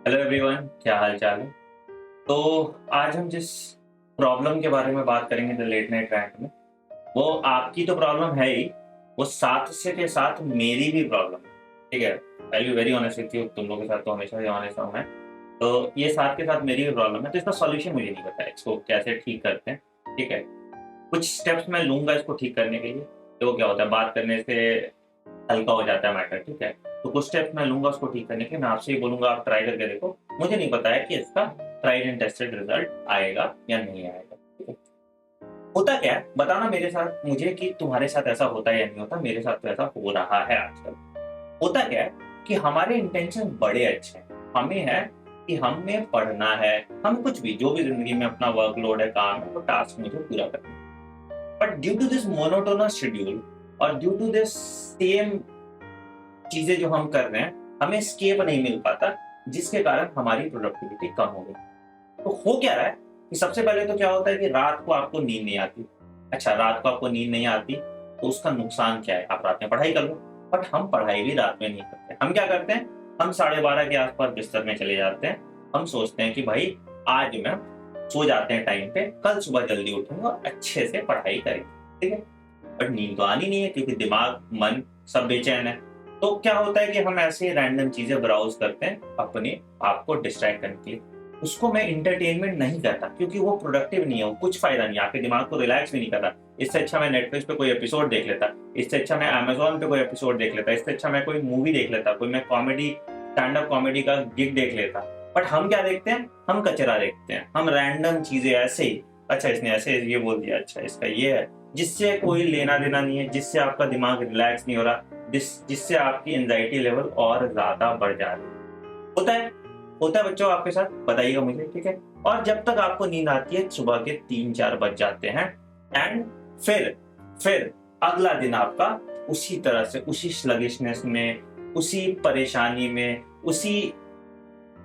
Hello everyone, क्या हाल चाल है। तो आज हम जिस प्रॉब्लम के बारे में बात करेंगे द लेट नाइट रैंट में, वो आपकी तो प्रॉब्लम है ही, वो साथ से के साथ मेरी भी प्रॉब्लम है। ठीक है, I be very honest with you, तुम लोगों के साथ तो हमेशा ही ऑनेस्ट हूँ मैं। तो ये साथ के साथ मेरी भी प्रॉब्लम है, तो इसका सॉल्यूशन मुझे नहीं पता है, इसको कैसे ठीक करते हैं। ठीक है, कुछ स्टेप्स मैं लूंगा इसको ठीक करने के लिए। तो क्या होता है, बात करने से हल्का हो जाता है मैटर। ठीक है, तो कुछ स्टेप्स मैं लूंगा उसको ठीक करने के। मैं आपसे ही बोलूंगा, आप ट्राई करके देखो। मुझे नहीं पता है कि इसका ट्राइड एंड टेस्टेड रिजल्ट आएगा या नहीं आएगा। ठीक है, होता क्या है बताना मेरे साथ, मुझे कि तुम्हारे साथ ऐसा होता है या नहीं होता। मेरे साथ तो ऐसा हो रहा है आजकल। होता क्या है कि हमारे इंटेंशन बड़े अच्छे हैं। हमें है कि हमें पढ़ना है, हम कुछ भी जो भी जिंदगी में अपना वर्कलोड है, काम है, वो टास्क मुझे पूरा करना है। But due to this monotonous schedule और ड्यू टू दिस सेम चीजें जो हम कर रहे हैं, हमें स्केप नहीं मिल पाता, जिसके कारण हमारी प्रोडक्टिविटी कम हो गई। तो हो क्या रहा है कि सबसे पहले तो क्या होता है कि रात को आपको नींद नहीं आती। अच्छा, रात को आपको नींद नहीं आती तो उसका नुकसान क्या है, आप रात में पढ़ाई कर लो। बट हम पढ़ाई भी रात में नहीं करते। हम क्या करते हैं, हम 12:30 के आसपास बिस्तर में चले जाते हैं। हम सोचते हैं कि भाई आज मैं सो जाते हैं टाइम पे, कल सुबह जल्दी उठेंगे और अच्छे से पढ़ाई करेंगे। ठीक है, बट नींद तो आनी नहीं है क्योंकि दिमाग मन सब बेचैन है। तो क्या होता है कि हम ऐसे रैंडम चीजें ब्राउज करते हैं अपने आप को डिस्ट्रैक्ट करने के लिए। उसको मैं इंटरटेनमेंट नहीं कहता क्योंकि वो प्रोडक्टिव नहीं है, वो कुछ फायदा नहीं है, आपके दिमाग को रिलैक्स भी नहीं करता। इससे अच्छा मैं नेटफ्लिक्स पे कोई एपिसोड देख लेता, इससे अच्छा मैं अमेजोन पे कोई एपिसोड देख लेता, इससे अच्छा मैं कोई मूवी देख लेता, कोई मैं कॉमेडी स्टैंड अप कॉमेडी का गिग देख लेता। बट हम क्या देखते हैं, हम कचरा देखते हैं, हम रैंडम चीजें ऐसे ही, अच्छा इसने ऐसे ये बोल दिया, अच्छा इसका ये है, जिससे कोई लेना देना नहीं है, जिससे आपका दिमाग रिलैक्स नहीं हो रहा, जिससे आपकी एंजाइटी लेवल और ज्यादा बढ़ जा रही है। होता है बच्चों आपके साथ, बताइएगा मुझे। ठीक है, और जब तक आपको नींद आती है सुबह के 3-4 बज जाते हैं। एंड फिर अगला दिन आपका उसी तरह से, उसी स्लगिशनेस में, उसी परेशानी में, उसी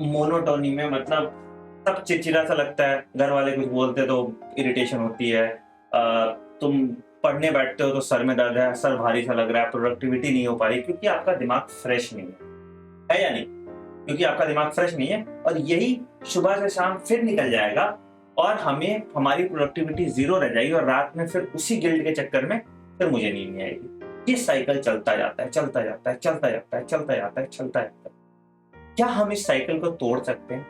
मोनोटोनी में, मतलब सब चिड़चिड़ा सा लगता है। घर वाले कुछ बोलते तो इरिटेशन होती है। तुम पढ़ने बैठते हो तो सर में दर्द है, सर भारी सा लग रहा है, प्रोडक्टिविटी नहीं हो पा रही क्योंकि आपका दिमाग फ्रेश नहीं है या नहीं? क्योंकि आपका दिमाग फ्रेश नहीं है, और यही सुबह से शाम फिर निकल जाएगा और हमें हमारी प्रोडक्टिविटी जीरो रह जाएगी, और रात में फिर उसी गिल्ट के चक्कर में फिर मुझे नींद नहीं आएगी। ये साइकिल चलता जाता है, चलता जाता है, चलता जाता है, चलता जाता है, चलता जाता है। क्या हम इस साइकिल को तोड़ सकते हैं?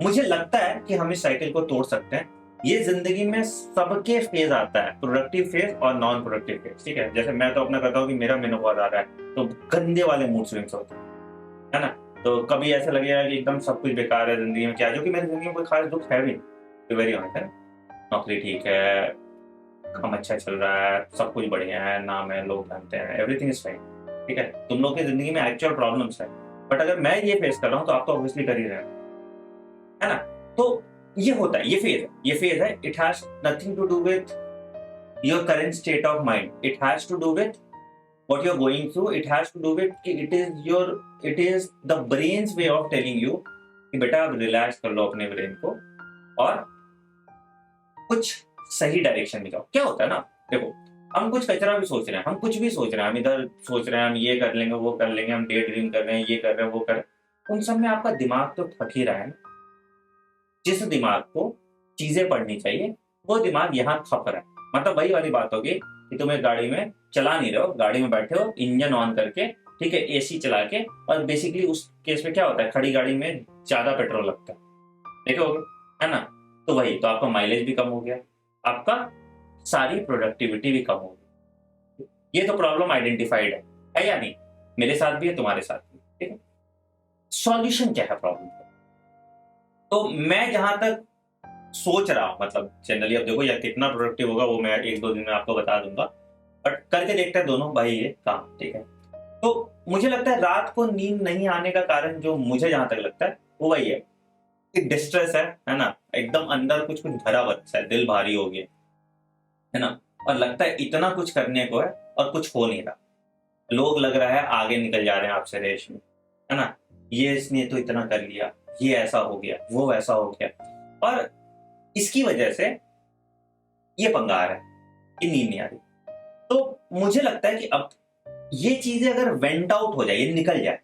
मुझे लगता है कि हम इस साइकिल को तोड़ सकते हैं। ये जिंदगी में सबके फेज आता है, प्रोडक्टिव फेज और नॉन प्रोडक्टिव फेज। ठीक है, जैसे मैं तो अपना कहता हूँ कि मेरा मेनोपॉज आ रहा है तो गंदे वाले मूड स्विंग्स होते हैं, है ना। तो कभी ऐसा लगेगा कि एकदम सब कुछ बेकार है जिंदगी में, क्या जो कि मेरी जिंदगी में कोई खास दुख है भी नहीं, तो वेरी ऑनेस्ट है। नौकरी ठीक है, काम अच्छा चल रहा है, सब कुछ बढ़िया है, नाम है, लोग जानते हैं, एवरीथिंग इज फाइन। ठीक है, तुम लोग की जिंदगी में एक्चुअल प्रॉब्लम्स है, बट अगर मैं ये फेस कर रहा हूँ तो आप तो ऑब्वियसली कर ही रहे हो, है ना। तो ये होता है, ये फेज है, it has nothing to do with your current state of mind, it has to do with what you're going through, it has to do with कि it is the brain's way of telling you कि बेटा अब relax कर लो अपने brain को और कुछ सही डायरेक्शन में जाओ। क्या होता है ना, देखो, हम कुछ कचरा भी सोच रहे हैं, हम कुछ भी सोच रहे हैं, हम इधर सोच रहे हैं, हम ये कर लेंगे, वो कर लेंगे, हम डे ड्रीम कर रहे हैं, ये कर रहे हैं, वो कर रहे हैं, उन सब में आपका दिमाग तो थक ही रहा है ना। जिस दिमाग को चीजें पढ़नी चाहिए वो दिमाग यहाँ खप रहा है। मतलब वही वाली बात होगी कि तुम एक गाड़ी में चला नहीं रहे हो, गाड़ी में बैठे हो इंजन ऑन करके, ठीक है, एसी चला के, और बेसिकली उस केस में क्या होता है, खड़ी गाड़ी में ज्यादा पेट्रोल लगता है, देखे होगे, है ना। तो वही तो, आपका माइलेज भी कम हो गया, आपका सारी प्रोडक्टिविटी भी कम हो गई। ये तो प्रॉब्लम आइडेंटिफाइड है या नहीं? मेरे साथ भी है, तुम्हारे साथ भी। ठीक है, सॉल्यूशन क्या है प्रॉब्लम का? तो मैं जहां तक सोच रहा हूं, मतलब जनरली, अब देखो यार कितना प्रोडक्टिव होगा वो मैं 1-2 दिन में आपको बता दूंगा, बट करके देखते हैं दोनों भाई ये काम। ठीक है, तो मुझे लगता है रात को नींद नहीं आने का कारण, जो मुझे जहां तक लगता है, वो वही है कि डिस्ट्रेस है ना, एकदम अंदर कुछ कुछ भरा हुआ है, दिल भारी हो गया है ना, और लगता है इतना कुछ करने को है और कुछ हो नहीं रहा। लोग लग रहा है आगे निकल जा रहे हैं आपसे रेस में, है ना। ये इसने तो इतना कर लिया, ये ऐसा हो गया, वो ऐसा हो गया, और इसकी वजह से ये पंगा आ रहा है कि नींद नहीं आ रही। तो मुझे लगता है कि अब ये चीजें अगर वेंट आउट हो जाए, ये निकल जाए,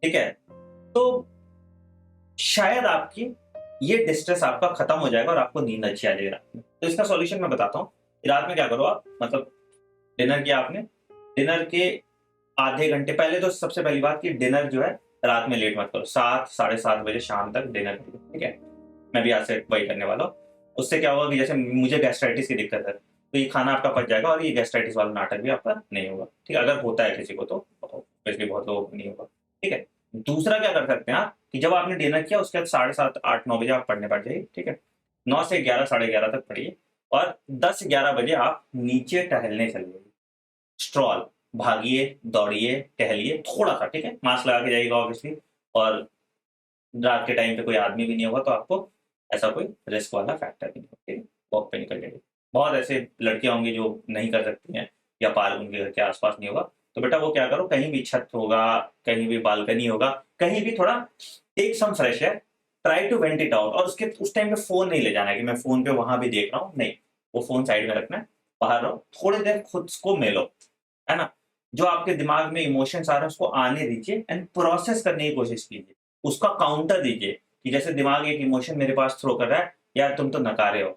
ठीक है, तो शायद आपकी ये डिस्ट्रेस आपका खत्म हो जाएगा और आपको नींद अच्छी आ जाएगी रात में। तो इसका सॉल्यूशन मैं बताता हूँ। रात में क्या करो आप, मतलब डिनर किया आपने, डिनर के आधे घंटे पहले तो सबसे पहली बात कि डिनर जो है रात में लेट मत करो। 7 साढ़े 7 बजे शाम तक डिनर करो, ठीक है। मैं भी आज से वही करने वाला हूँ। उससे क्या होगा कि जैसे मुझे गैस्ट्राइटिस की दिक्कत है, तो ये खाना आपका पच जाएगा और ये गैस्ट्राइटिस वाला नाटक भी आपका नहीं होगा, ठीक है। अगर होता है किसी को तो, वैसे बहुत लोगों को नहीं होगा, ठीक है। दूसरा क्या कर सकते हैं आप कि जब आपने डिनर किया उसके बाद 7:30 8 9 बजे आप पढ़ने बैठ जाइए, ठीक है। 9 से 11 साढ़े 11 तक पढ़िए और 10 11 बजे आप नीचे टहलने चलिए। स्ट्रॉल, भागिए, दौड़िए, टहलिए थोड़ा सा, ठीक है। मास्क लगा के जाइएगा ऑब्वियसली, और रात के टाइम पे कोई आदमी भी नहीं होगा तो आपको ऐसा कोई रिस्क वाला फैक्टर भी नहीं होगा, ठीक है। वॉक पे निकल जाइए। बहुत ऐसे लड़कियां होंगी जो नहीं कर सकती हैं या पार्क उनके घर के आसपास नहीं होगा, तो बेटा वो क्या करो, कहीं भी छत होगा, कहीं भी बालकनी होगा, कहीं भी थोड़ा take some fresh air, try to vent it out. और उसके उस टाइम पे फोन नहीं ले जाना है कि मैं फोन पे वहां भी देख रहा हूँ, नहीं। वो फोन साइड में रखना है, बाहर रहो, थोड़ी देर खुद को मिलो, है ना। जो आपके दिमाग में इमोशंस आ रहे हैं उसको आने दीजिए एंड प्रोसेस करने की कोशिश कीजिए। उसका काउंटर दीजिए कि जैसे दिमाग एक इमोशन मेरे पास थ्रो कर रहा है, यार तुम तो नकारे हो,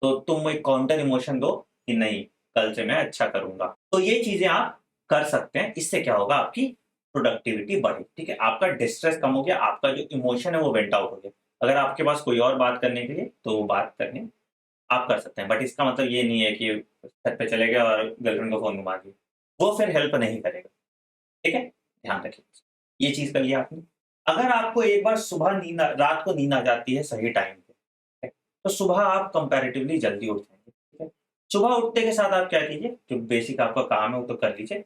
तो तुम एक काउंटर इमोशन दो कि नहीं, कल से मैं अच्छा करूंगा। तो ये चीजें आप कर सकते हैं। इससे क्या होगा, आपकी प्रोडक्टिविटी बढ़ेगी, ठीक है। आपका डिस्ट्रेस कम हो गया, आपका जो इमोशन है वो वेंट आउट हो गया। अगर आपके पास कोई और बात करने के लिए तो वो बात करने आप कर सकते हैं, बट इसका मतलब ये नहीं है कि छत पे चले गए और गर्लफ्रेंड को फोन घुमा दिया, वो फिर हेल्प नहीं करेगा, ठीक है। ध्यान रखिए, ये चीज कर लिया आपने। अगर आपको एक बार रात को नींद आ जाती है सही टाइम पे, ठीक है, तो सुबह आप कंपैरेटिवली जल्दी उठ जाएंगे, ठीक है। सुबह उठते के साथ आप क्या कीजिए, जो बेसिक आपका काम है वो तो कर लीजिए।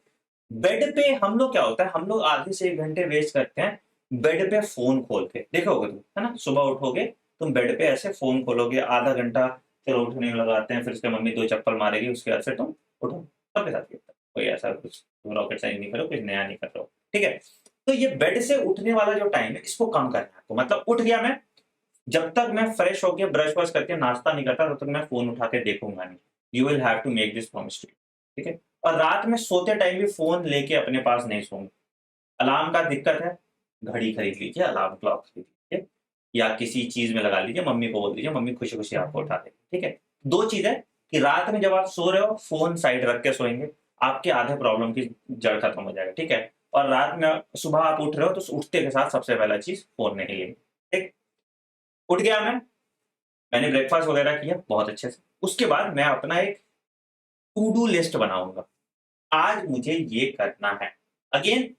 बेड पे हम लोग क्या होता है, हम लोग आधे से 1 घंटे वेस्ट करते हैं बेड पे फोन खोल के। देखोगे तुम, है ना, सुबह उठोगे तुम बेड पे ऐसे फोन खोलोगे आधा घंटा, चलो उठने में लगाते हैं, फिर उसके मम्मी 2 चप्पल मारेगी, उसके बाद से तुम उठो। सबके साथ ये होता है। कोई ऐसा कुछ रॉकेट साइंस नहीं करो, कुछ नया नहीं कर रहे हो, ठीक है। तो ये बेड से उठने वाला जो टाइम है इसको कम करना है। तो मतलब उठ गया मैं, जब तक मैं फ्रेश होके ब्रश वश करके नाश्ता नहीं करता तब तक मैं फोन उठा के देखूंगा नहीं। You will have to make this promise to you, ठीक है। और रात में सोते टाइम भी फोन लेके अपने पास नहीं सोऊंगा। अलार्म का दिक्कत है, घड़ी खरीद लीजिए, अलार्म क्लॉक खरीद लीजिए, या किसी चीज में लगा लीजिए, मम्मी को बोल दीजिए, मम्मी खुशी खुशी आपको उठा देगी, ठीक है। 2 चीज है कि रात में जब आप सो रहे हो फोन साइड रख के सोएंगे, आपके आधे प्रॉब्लम की जड़ खत्म हो जाएगा, ठीक है। और रात में सुबह आप उठ रहे हो तो उठते के साथ सबसे पहला चीज फोन नहीं लेंगे, ठीक। उठ गया मैंने ब्रेकफास्ट वगैरह किया बहुत अच्छे से, उसके बाद मैं अपना एक टू डू लिस्ट बनाऊंगा। आज मुझे ये करना है। अगेन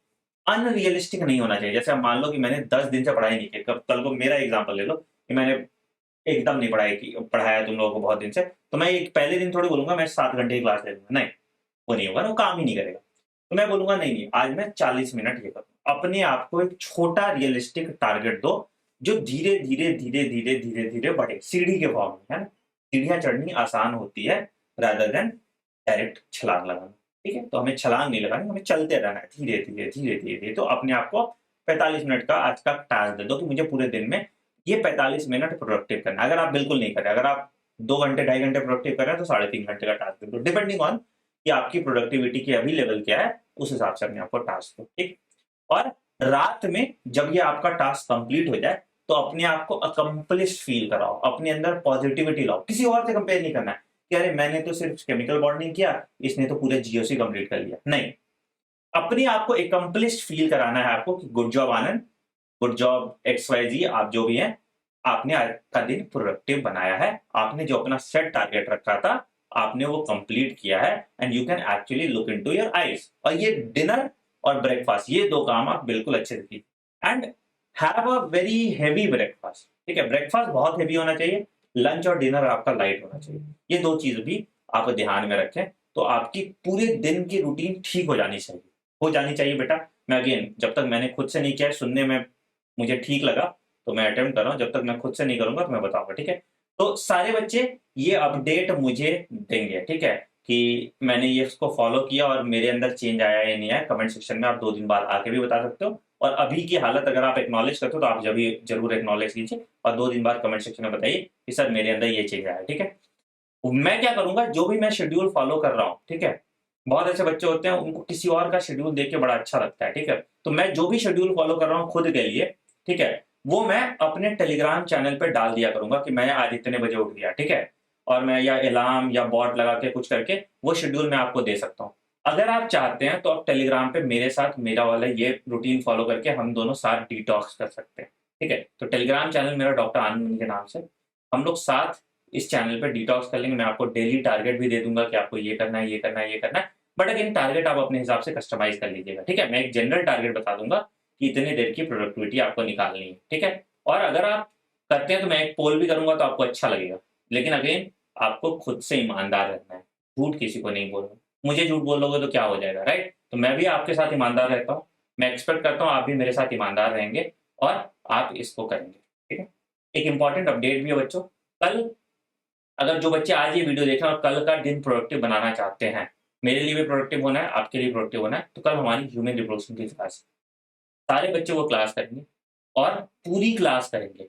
अनरियलिस्टिक नहीं होना चाहिए। जैसे अब मान लो कि मैंने 10 दिन से पढ़ाई नहीं की, कल को मेरा एग्जांपल ले लो कि मैंने एकदम नहीं पढ़ाया तुम लोगों को बहुत दिन से, तो मैं एक पहले दिन थोड़ी बोलूंगा मैं 7 घंटे की क्लास ले लूंगा, नहीं, वो नहीं होगा ना, वो काम ही नहीं करेगा। तो मैं बोलूंगा नहीं नहीं, आज मैं 40 मिनट ये करूँ। अपने आप को एक छोटा रियलिस्टिक टारगेट दो जो धीरे धीरे धीरे धीरे धीरे धीरे बढ़े, सीढ़ी के फॉर्म में, है ना। सीढ़ियां चढ़नी आसान होती है रादर देन डायरेक्ट छलांग लगाना, ठीक है। तो हमें छलांग नहीं लगानी, हमें चलते रहना है धीरे धीरे धीरे धीरे धीरे। तो अपने आप को 45 मिनट का आज का टास्क दे दो कि मुझे पूरे दिन में ये 45 मिनट प्रोडक्टिव करना है। अगर आप बिल्कुल नहीं करें, अगर आप 2 घंटे 2.5 घंटे प्रोडक्टिव कर रहे हैं तो 3.5 घंटे का टास्क दे दो, डिपेंडिंग ऑन कि आपकी प्रोडक्टिविटी की अभी लेवल क्या है, उस हिसाब से अपने आपको टास्क दो, ठीक। और रात में जब ये आपका टास्क कंप्लीट हो जाए तो अपने आप को अकम्पलिश फील कराओ, अपने अंदर पॉजिटिविटी लाओ। किसी और से कंपेयर नहीं करना है कि अरे मैंने तो सिर्फ केमिकल बॉन्डिंग किया, इसने तो पूरे जीओसी कंप्लीट कर लिया, नहीं। अपने आप को अकम्पलिश फील कराना है आपको कि गुड जॉब आनंद, गुड जॉब XYZ, आप जो भी हैं, आपने आज का दिन प्रोडक्टिव बनाया है, आपने जो अपना सेट टारगेट रखा था आपने वो कंप्लीट किया है, and you can actually look into your eyes. और ये डिनर और ब्रेकफास्ट, ये 2 काम आप बिल्कुल अच्छे से कीजिए and have a very heavy breakfast, ठीक है। ब्रेकफास्ट बहुत हेवी होना चाहिए, लंच और डिनर आपका लाइट होना चाहिए। ये 2 चीज भी आप ध्यान में रखें तो आपकी पूरे दिन की रूटीन ठीक हो जानी चाहिए बेटा। मैं अगेन जब तक मैंने खुद से नहीं किया है, सुनने में मुझे ठीक लगा तो मैं अटेम्प्ट कर रहा हूँ, जब तक मैं खुद से नहीं करूंगा तो मैं बताऊंगा, ठीक है। तो सारे बच्चे ये अपडेट मुझे देंगे, ठीक है, कि मैंने ये इसको फॉलो किया और मेरे अंदर चेंज आया या नहीं आया। कमेंट सेक्शन में आप 2 दिन बाद आके भी बता सकते हो, और अभी की हालत अगर आप एक्नॉलेज करते हो तो आप जब भी जरूर एक्नॉलेज कीजिए और 2 दिन बाद कमेंट सेक्शन में बताइए कि सर मेरे अंदर ये चेंज आया, ठीक है। मैं क्या करूंगा, जो भी मैं शेड्यूल फॉलो कर रहा हूँ, ठीक है। बहुत ऐसे बच्चे होते हैं उनको किसी और का शेड्यूल देख के बड़ा अच्छा लगता है, ठीक है। तो मैं जो भी शेड्यूल फॉलो कर रहा हूँ खुद के लिए, ठीक है, वो मैं अपने टेलीग्राम चैनल पे डाल दिया करूंगा कि मैं आज इतने बजे उठ गया, ठीक है, और मैं या अलार्म या बॉट लगा के कुछ करके वो शेड्यूल मैं आपको दे सकता हूँ। अगर आप चाहते हैं तो आप टेलीग्राम पे मेरे साथ मेरा वाला ये रूटीन फॉलो करके हम दोनों साथ डिटॉक्स कर सकते हैं, ठीक है। तो टेलीग्राम चैनल मेरा डॉक्टर आनंद के नाम से, हम लोग साथ इस चैनल पे डिटॉक्स कर लेंगे। मैं आपको डेली टारगेट भी दे दूंगा कि आपको ये करना है, ये करना है, ये करना है। बट अगेन टारगेट आप अपने हिसाब से कस्टमाइज कर लीजिएगा, ठीक है। मैं एक जनरल टारगेट बता दूंगा कि इतनी देर की प्रोडक्टिविटी आपको निकालनी है, ठीक है। और अगर आप करते हैं तो मैं एक पोल भी करूंगा तो आपको अच्छा लगेगा। लेकिन अगेन आपको खुद से ईमानदार रहना है, झूठ किसी को नहीं बोलना। मुझे झूठ बोलोगे तो क्या हो जाएगा, राइट? तो मैं भी आपके साथ ईमानदार रहता हूँ। मैं एक्सपेक्ट करता हूँ आप भी मेरे साथ ईमानदार रहेंगे और आप इसको करेंगे, ठीक है। एक इंपॉर्टेंट अपडेट भी है बच्चों, कल अगर जो बच्चे आज ये वीडियो देख रहे हैं और कल का दिन प्रोडक्टिव बनाना चाहते हैं, मेरे लिए भी प्रोडक्टिव होना है, आपके लिए प्रोडक्टिव होना है, तो कल हमारी ह्यूमन रिप्रोडक्शन की क्लास है। सारे बच्चे वो क्लास करेंगे और पूरी क्लास करेंगे।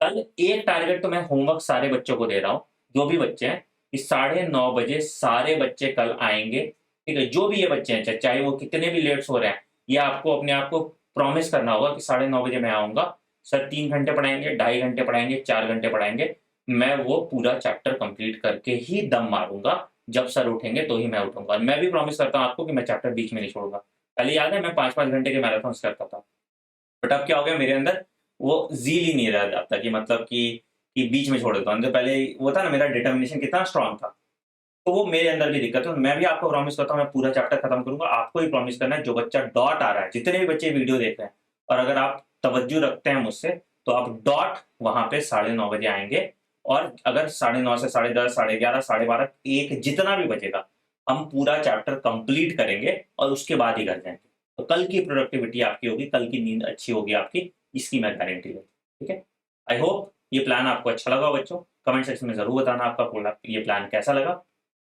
कल एक टारगेट तो मैं होमवर्क सारे बच्चों को दे रहा हूँ, जो भी बच्चे हैं, कि 9:30 बजे सारे बच्चे कल आएंगे, ठीक है। जो भी ये बच्चे हैं, चाहे वो कितने भी लेट हो रहे हैं, ये आपको अपने आप को प्रॉमिस करना होगा कि 9:30 बजे मैं आऊंगा। सर 3 घंटे पढ़ाएंगे, 2.5 घंटे पढ़ाएंगे, 4 घंटे पढ़ाएंगे, मैं वो पूरा चैप्टर कंप्लीट करके ही दम मारूंगा। जब सर उठेंगे तो ही मैं उठूंगा। और मैं भी प्रॉमिस करता हूँ आपको कि मैं चैप्टर बीच में नहीं छोड़ूंगा। पहले याद है मैं 5-5 घंटे के मैराथन करता था, बट अब क्या हो गया, मेरे अंदर वो ज़ील ही नहीं रह जाता कि मतलब कि बीच में छोड़ देता हूँ। तो पहले वो था ना, मेरा डिटर्मिनेशन कितना स्ट्रांग था, तो वो मेरे अंदर भी दिक्कत है। मैं भी आपको प्रॉमिस करता हूँ मैं पूरा चैप्टर खत्म करूंगा। आपको भी प्रॉमिस करना है, जो बच्चा डॉट आ रहा है, जितने भी बच्चे वीडियो देख रहे हैं, और अगर आप तवज्जो रखते हैं मुझसे, तो आप डॉट वहां पे 9:30 बजे आएंगे। और अगर 9:30 से 10:30, 11:30, 12:30, 1 जितना भी बचेगा, हम पूरा चैप्टर कंप्लीट करेंगे और उसके बाद ही घर जाएंगे। तो कल की प्रोडक्टिविटी आपकी होगी, कल की नींद अच्छी होगी आपकी, इसकी मैं गारंटी लेता हूँ, ठीक है। आई होप ये प्लान आपको अच्छा लगा बच्चों। कमेंट सेक्शन में जरूर बताना आपका ये प्लान कैसा लगा।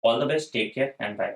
All the best, take care, and bye.